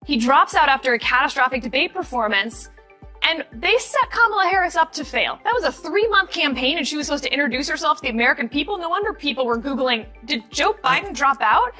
He drops out after a catastrophic debate performance, and they set Kamala Harris up to fail. That was a 3-month campaign, and she was supposed to introduce herself to the American people. No wonder people were Googling, did Joe Biden drop out?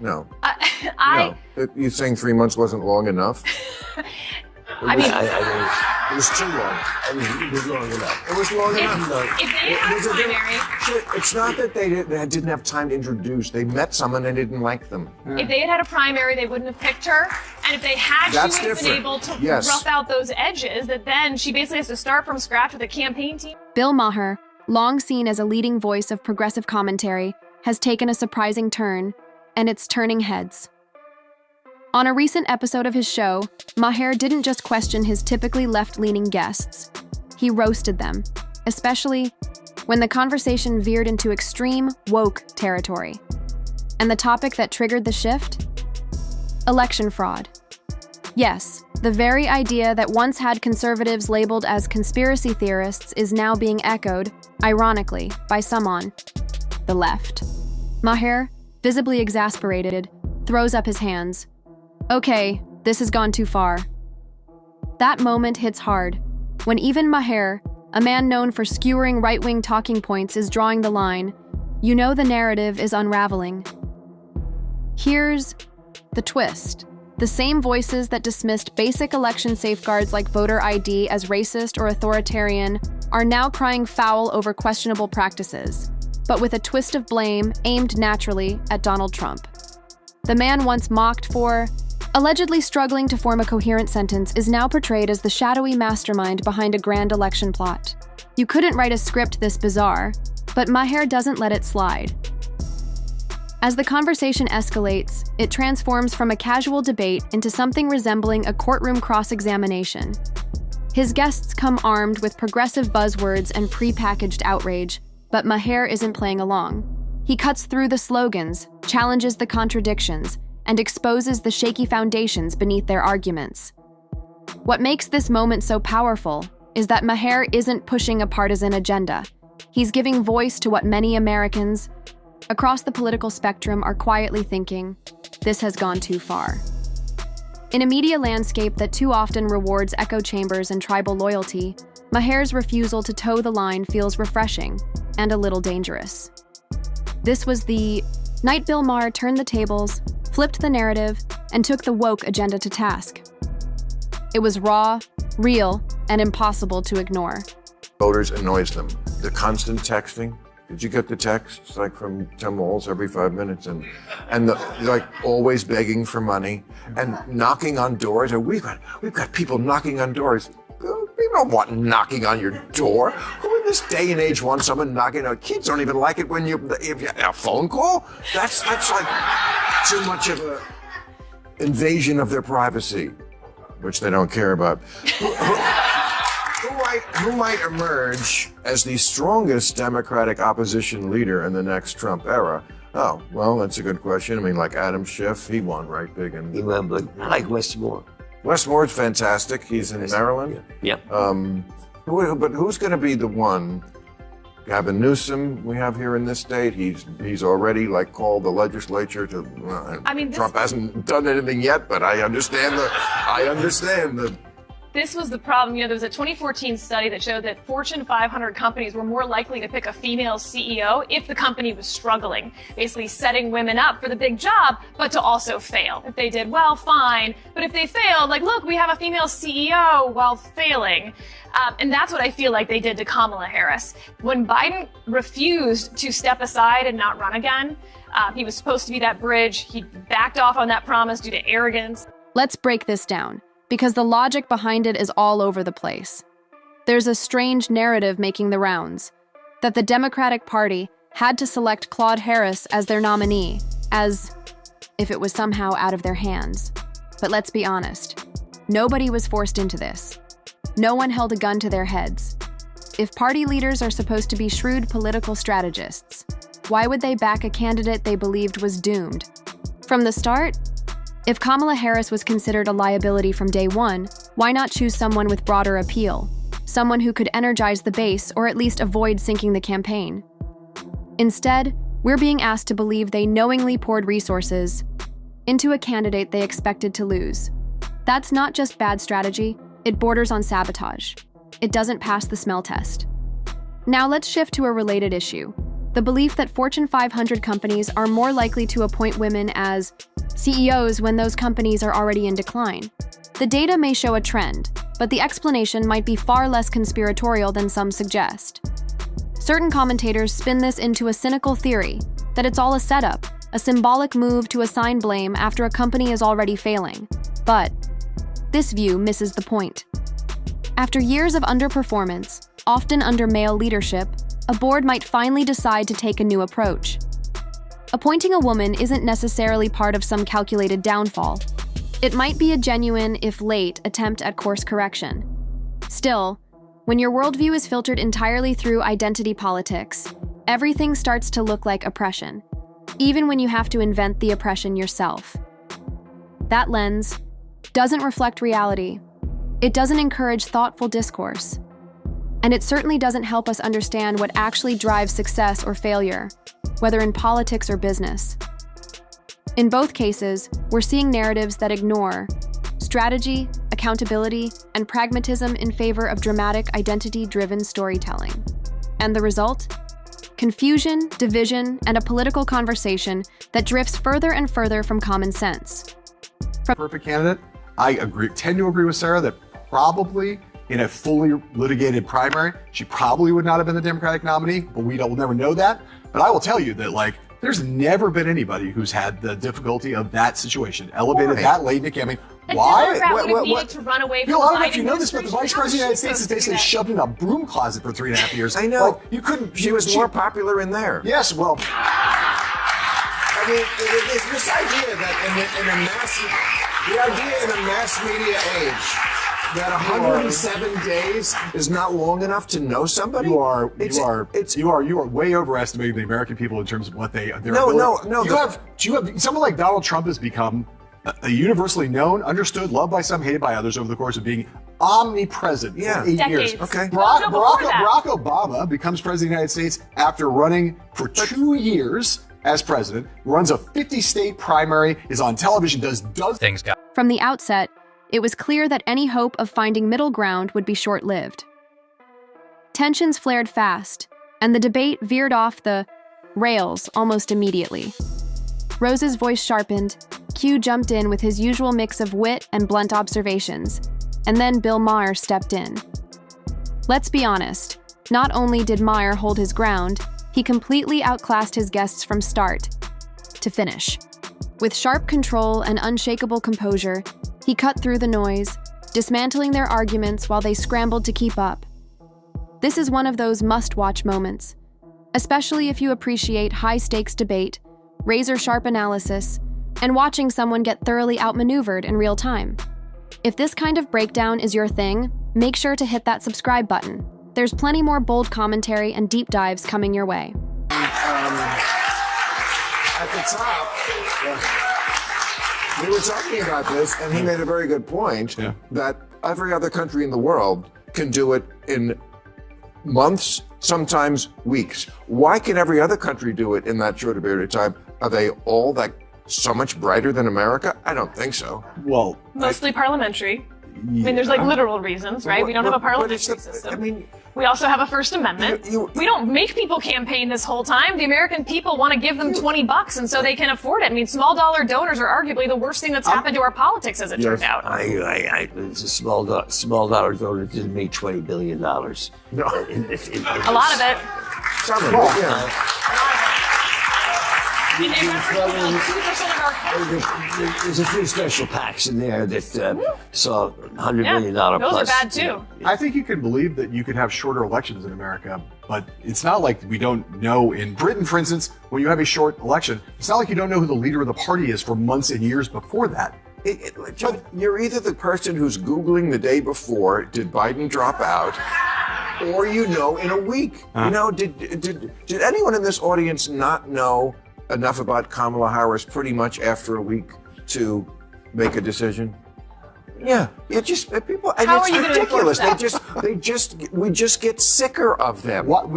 No. You saying 3 months wasn't long enough? I mean, it was too long. I mean, it was long enough. It was long enough. If they had a primary... It's not that they didn't have time to introduce. They met someone and didn't like them. If they had a primary, they wouldn't have picked her. And if they had, she would have been able to rough out those edges that then she basically has to start from scratch with a campaign team. Bill Maher, long seen as a leading voice of progressive commentary, has taken a surprising turn, and it's turning heads. On a recent episode of his show, Maher didn't just question his typically left-leaning guests. He roasted them, especially when the conversation veered into extreme woke territory. And the topic that triggered the shift? Election fraud. Yes, the very idea that once had conservatives labeled as conspiracy theorists is now being echoed, ironically, by some on the left. Maher, visibly exasperated, throws up his hands. Okay, this has gone too far. That moment hits hard, when even Maher, a man known for skewering right-wing talking points, is drawing the line. You know the narrative is unraveling. Here's the twist. The same voices that dismissed basic election safeguards like voter ID as racist or authoritarian are now crying foul over questionable practices, but with a twist of blame aimed naturally at Donald Trump. The man once mocked for allegedly struggling to form a coherent sentence is now portrayed as the shadowy mastermind behind a grand election plot. You couldn't write a script this bizarre, but Maher doesn't let it slide. As the conversation escalates, it transforms from a casual debate into something resembling a courtroom cross-examination. His guests come armed with progressive buzzwords and pre-packaged outrage, but Maher isn't playing along. He cuts through the slogans, challenges the contradictions, and exposes the shaky foundations beneath their arguments. What makes this moment so powerful is that Maher isn't pushing a partisan agenda. He's giving voice to what many Americans across the political spectrum are quietly thinking, this has gone too far. In a media landscape that too often rewards echo chambers and tribal loyalty, Maher's refusal to toe the line feels refreshing and a little dangerous. This was the night Bill Maher turned the tables, flipped the narrative, and took the woke agenda to task. It was raw, real, and impossible to ignore. Voters annoys them. The constant texting. Did you get the texts like from Tim Walz every 5 minutes and the like always begging for money and knocking on doors? And we've got people knocking on doors. We don't want knocking on your door. Who in this day and age wants someone knocking on? Kids don't even like it when if you a phone call. That's like too much of a invasion of their privacy, which they don't care about. Who might emerge as the strongest Democratic opposition leader in the next Trump era? Oh, well, that's a good question. I mean, like Adam Schiff, he won right big. He won, but I like Wes Moore. Wes Moore's fantastic. He's in Maryland. Yeah. But who's going to be the one? Gavin Newsom we have here in this state. He's already like called the legislature to. Trump hasn't done anything yet, but I understand the. This was the problem. There was a 2014 study that showed that Fortune 500 companies were more likely to pick a female CEO if the company was struggling, basically setting women up for the big job, but to also fail. If they did well, fine. But if they failed, like, look, we have a female CEO while failing. And that's what I feel like they did to Kamala Harris. When Biden refused to step aside and not run again, he was supposed to be that bridge. He backed off on that promise due to arrogance. Let's break this down, because the logic behind it is all over the place. There's a strange narrative making the rounds, that the Democratic Party had to select Claude Harris as their nominee, as if it was somehow out of their hands. But let's be honest, nobody was forced into this. No one held a gun to their heads. If party leaders are supposed to be shrewd political strategists, why would they back a candidate they believed was doomed? From the start, if Kamala Harris was considered a liability from day one, why not choose someone with broader appeal? Someone who could energize the base or at least avoid sinking the campaign. Instead, we're being asked to believe they knowingly poured resources into a candidate they expected to lose. That's not just bad strategy, it borders on sabotage. It doesn't pass the smell test. Now let's shift to a related issue: the belief that Fortune 500 companies are more likely to appoint women as CEOs when those companies are already in decline. The data may show a trend, but the explanation might be far less conspiratorial than some suggest. Certain commentators spin this into a cynical theory that it's all a setup, a symbolic move to assign blame after a company is already failing. But this view misses the point. After years of underperformance, often under male leadership, a board might finally decide to take a new approach. Appointing a woman isn't necessarily part of some calculated downfall. It might be a genuine, if late, attempt at course correction. Still, when your worldview is filtered entirely through identity politics, everything starts to look like oppression, even when you have to invent the oppression yourself. That lens doesn't reflect reality. It doesn't encourage thoughtful discourse. And it certainly doesn't help us understand what actually drives success or failure, whether in politics or business. In both cases, we're seeing narratives that ignore strategy, accountability, and pragmatism in favor of dramatic, identity-driven storytelling. And the result? Confusion, division, and a political conversation that drifts further and further from common sense. Perfect candidate. I tend to agree with Sarah that probably in a fully litigated primary, she probably would not have been the Democratic nominee, but we'll never know that. But I will tell you that, there's never been anybody who's had the difficulty of that situation, elevated that late in the campaign. Why? To run away from Bill, I don't know if you know this, but the Vice President of the United States is basically shoved in a broom closet for 3.5 years. I know. You couldn't. She was more popular in there. Yes, well. I mean, it's this idea that in a mass media age, that 107 days is not long enough to know somebody. You are way overestimating the American people in terms of what their ability. You have someone like Donald Trump has become a universally known, understood, loved by some, hated by others over the course of being omnipresent for 8 years. Okay. Barack Obama becomes president of the United States after running for 2 years as president, runs a 50-state primary, is on television, does things. From the outset, it was clear that any hope of finding middle ground would be short-lived. Tensions flared fast, and the debate veered off the rails almost immediately. Rose's voice sharpened, Q jumped in with his usual mix of wit and blunt observations, and then Bill Maher stepped in. Let's be honest, not only did Maher hold his ground, he completely outclassed his guests from start to finish. With sharp control and unshakable composure, he cut through the noise, dismantling their arguments while they scrambled to keep up. This is one of those must-watch moments, especially if you appreciate high-stakes debate, razor-sharp analysis, and watching someone get thoroughly outmaneuvered in real time. If this kind of breakdown is your thing, make sure to hit that subscribe button. There's plenty more bold commentary and deep dives coming your way. At the top, we were talking about this, and he made a very good point that every other country in the world can do it in months, sometimes weeks. Why can every other country do it in that short a period of time? Are they all so much brighter than America? I don't think so. Well, mostly parliamentary. I mean, there's literal reasons, right? We don't have a parliamentary system. I mean, we also have a First Amendment. We don't make people campaign this whole time. The American people want to give them $20, and so they can afford it. I mean, small dollar donors are arguably the worst thing that's happened to our politics, as it turned out. It's a small dollar donor didn't make $20 billion. No, a lot of it. Some of it, yeah. I mean, they represent like 2% of our country. There's a few special PACs in there that saw $100 million those plus. Those are bad too. I think you can believe that you could have shorter elections in America, but it's not like we don't know. In Britain, for instance, when you have a short election, it's not like you don't know who the leader of the party is for months and years before that. But you're either the person who's Googling the day before, did Biden drop out, or in a week. Did anyone in this audience not know enough about Kamala Harris pretty much after a week to make a decision? Yeah, people, and How it's are you ridiculous. gonna enforce We just get sicker of them. What? How are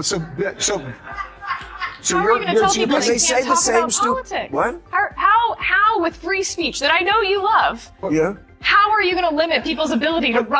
you going to tell people they can't talk about politics? What? how with free speech that I know you love, Yeah. how are you going to limit people's ability to run